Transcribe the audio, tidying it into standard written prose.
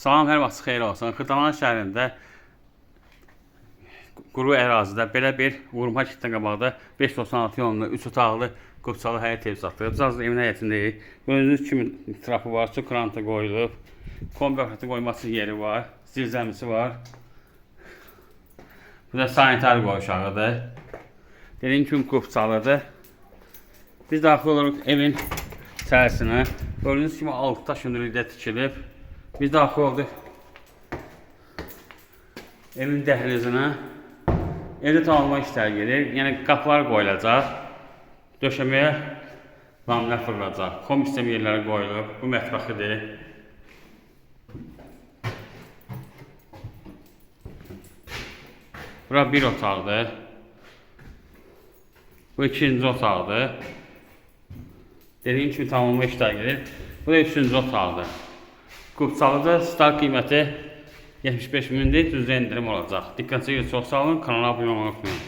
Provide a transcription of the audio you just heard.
Salam, hər vaxt xeyir olsun. Xırdalan şəhərində quru ərazidə belə bir vurma kitdən qabaqda 596 yolunda 3 otaqlı qupçalı həyət ev satılıb. Biz az evin həyətindəyik. Gördüyünüz kimi trapı var, su krantı qoyulub, kombi aparatı qoyması yeri var, zirzəmisi var. Bu da sanitar qoyuşağıdır. Dediyim kimi qupçalıdır. Biz daxil oluruq evin içərisinə. Gördüyünüz kimi altı daş hündürlükdə tikilib. Biz daxil olduq evin dəhlizinə. Evdə tamamlama işləri gedir. Yəni qapılar qoyulacaq. Döşəməyə laminə fırılacaq. Kombi sistem yerləri qoyulub. Bu mətbəxidir. Bura bir otaqdır. Bu ikinci otaqdır. Dediyim kimi tamamlama işləri gedir. Bu da üçüncü otaqdır. Qupçalıda start qiyməti 75 mindir, düzdə indirim olacaq. Diqqətinizi çox sağ olun, kanala abunə olmayı unutmayın.